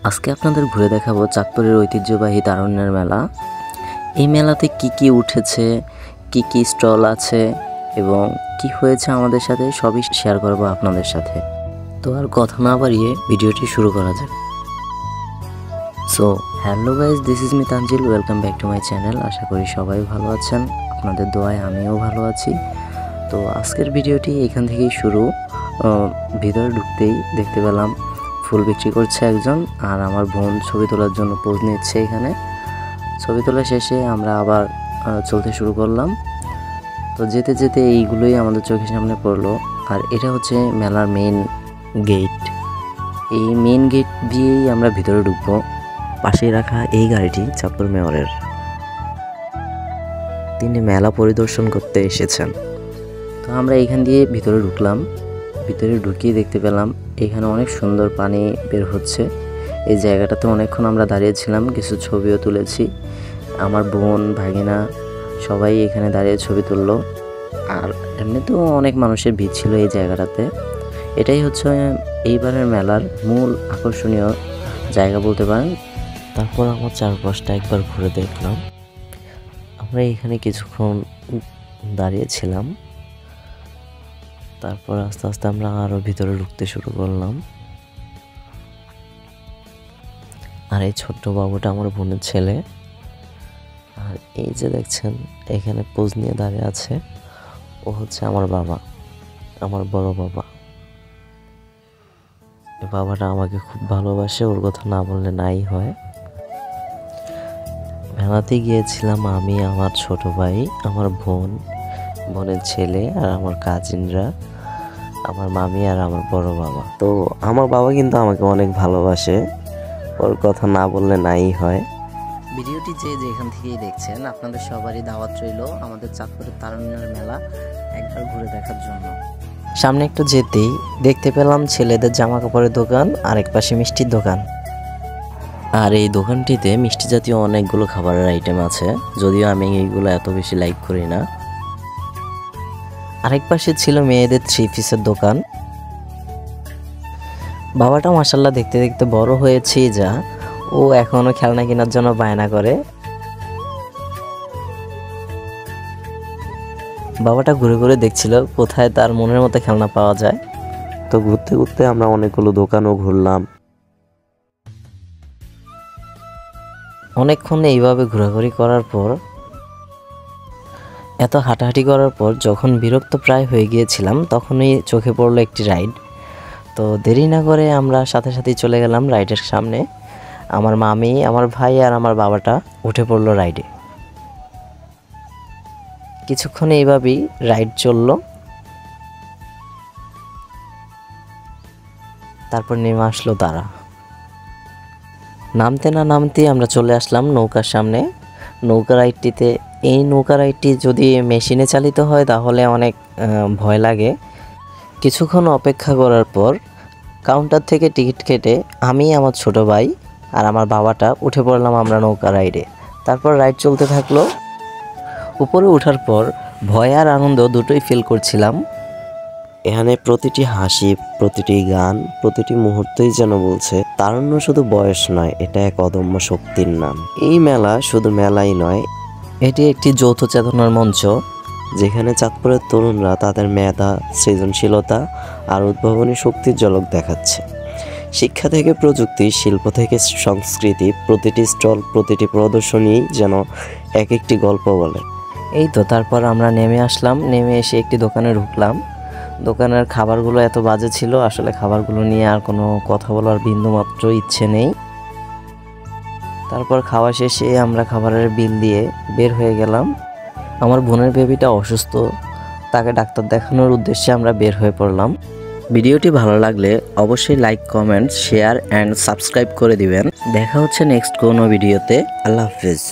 আজকে আপনাদের ঘুরে দেখাবো চাঁদপুরের ঐতিহ্যবাহী তারুণ্যের মেলা। এই মেলাতে কি উঠেছে, কি স্টল আছে এবং কি হয়েছে আমাদের সাথে সবই শেয়ার করবো আপনাদের সাথে। তো আর কথা না বাড়িয়ে ভিডিওটি শুরু করা যাক। So hello guys, this is me Tanzil, welcome back to my channel. আশা করি সবাই ভালো আছেন, আপনাদের দোয়ায় আমিও ভালো আছি। তো আজকের ভিডিওটি এখান থেকেই শুরু। ভিতরে ঢুকতেই দেখতে পেলাম ফুল বিক্রি করছে একজন, আর আমার বোন ছবি তোলার জন্য পোজ নিচ্ছে এখানে। ছবি তোলা শেষে আমরা আবার চলতে শুরু করলাম। তো যেতে যেতে এইগুলোই আমাদের চোখের সামনে পড়লো। আর এটা হচ্ছে মেলার মেইন গেট। এই মেইন গেট দিয়েই আমরা ভিতরে ঢুকবো। পাশেই রাখা এই গাড়িটি চাঁদপুর মেয়রের। তিনি মেলা পরিদর্শন করতে এসেছেন। তো আমরা এখান দিয়ে ভিতরে ঢুকলাম। ভিতরে ঢুকিয়ে দেখতে পেলাম এখানে অনেক সুন্দর পানি বের হচ্ছে। এই জায়গাটাতে অনেকক্ষণ আমরা দাঁড়িয়েছিলাম, কিছু ছবিও তুলেছি। আমার বোন ভাগিনা সবাই এখানে দাঁড়িয়ে ছবি তুললো। আর এমনিতেও অনেক মানুষের ভিড় ছিল এই জায়গাটাতে। এটাই হচ্ছে এইবারের মেলার মূল আকর্ষণীয় জায়গা বলতে পারেন। তারপর আমার চারপাশটা একবার ঘুরে দেখলাম। আমরা এখানে কিছুক্ষণ দাঁড়িয়েছিলাম। তারপর আস্তে আস্তে আমরা আরও ভিতরে ঢুকতে শুরু করলাম। আর এই ছোট্ট বাবুটা আমার বোনের ছেলে। আর এই যে দেখছেন এখানে পোজ নিয়ে দাঁড়িয়ে আছে, ও হচ্ছে আমার বাবা, আমার বড় বাবা। বাবাটা আমাকে খুব ভালোবাসে, ওর কথা না বললে নাই হয়। মেলাতে গিয়েছিলাম আমি, আমার ছোট ভাই, আমার বোন, বোনের ছেলে আর আমার কাজিনরা, আমার মামি আর আমার বড় বাবা। তো আমার বাবা কিন্তু আমাকে অনেক ভালোবাসে, ওর কথা না বললে নাই হয়। ভিডিওটি যে যেখান থেকেই দেখছেন আপনাদের সবারই দাওয়াত রইল আমাদের চাঁদপুরের তারুণ্যের মেলা একবার ঘুরে দেখার জন্য। সামনে একটু যেতেই দেখতে পেলাম ছেলেদের জামা কাপড়ের দোকান, আরেক পাশে মিষ্টির দোকান। আর এই দোকানটিতে মিষ্টি জাতীয় অনেকগুলো খাবারের আইটেম আছে, যদিও আমি এইগুলো এত বেশি লাইক করি না। আরেক পাশে ছিল মেয়েদের 3 পিসের দোকান। বাবাটা মাশাআল্লাহ দেখতে দেখতে বড় হয়েছে, যা ও এখনো খেলনা কেনার জন্য বায়না করে। বাবাটা ঘুরে ঘুরে দেখছিল কোথায় তার মনের মতো খেলনা পাওয়া যায়। তো ঘুরতে ঘুরতে আমরা অনেকগুলো দোকানও ঘুরলাম। অনেকক্ষণ এইভাবে ঘোরাঘুরি করার পর, এত হাঁটাহাঁটি করার পর যখন বিরক্ত প্রায় হয়ে গিয়েছিলাম, তখনই চোখে পড়লো একটি রাইড। তো দেরি না করে আমরা সাথে সাথেই চলে গেলাম রাইডের সামনে। আমার মামি, আমার ভাই আর আমার বাবাটা উঠে পড়লো রাইডে। কিছুক্ষণ এইভাবেই রাইড চললো। তারপর নেমে আসলো তারা। নামতে না নামতেই আমরা চলে আসলাম নৌকার সামনে। নৌকা রাইডটিতে, এই নৌকা রাইডটি যদি মেশিনে চালিত হয় তাহলে অনেক ভয় লাগে। কিছুক্ষণ অপেক্ষা করার পর কাউন্টার থেকে টিকিট কেটে আমি, আমার ছোট ভাই আর আমার বাবাটা উঠে পড়লাম আমরা নৌকা রাইডে। তারপর রাইড চলতে থাকলো। উপরে ওঠার পর ভয় আর আনন্দ দুটোই ফিল করছিলাম। এখানে প্রতিটি হাসি, প্রতিটি গান, প্রতিটি মুহূর্তই যেন বলছে তারুণ্য শুধু বয়স নয়, এটা এক অদম্য শক্তির নাম। এই মেলা শুধু মেলাই নয়, এটি একটি যৌথ চেতনার মঞ্চ, যেখানে চাঁদপুরের তরুণরা তাদের মেধা, সৃজনশীলতা আর উদ্ভাবনী শক্তির ঝলক দেখাচ্ছে। শিক্ষা থেকে প্রযুক্তি, শিল্প থেকে সংস্কৃতি, প্রতিটি স্টল, প্রতিটি প্রদর্শনী যেন এক একটি গল্প বলে। এই তো তারপর আমরা নেমে আসলাম। নেমে এসে একটি দোকানে ঢুকলাম। দোকানের খাবারগুলো এত বাজে ছিল, আসলে খাবারগুলো নিয়ে আর কোনো কথা বলার বিন্দুমাত্র ইচ্ছে নেই। তারপর খাওয়া শেষে আমরা খাবারের বিল দিয়ে বের হয়ে গেলাম। আমার বোনের বেবিটা অসুস্থ, তাকে ডাক্তার দেখানোর উদ্দেশ্যে আমরা বের হয়ে পড়লাম। ভিডিওটি ভালো লাগলে অবশ্যই like, comment, share and subscribe করে দিবেন। দেখা হচ্ছে নেক্সট কোনো ভিডিওতে। আল্লাহ হাফেজ।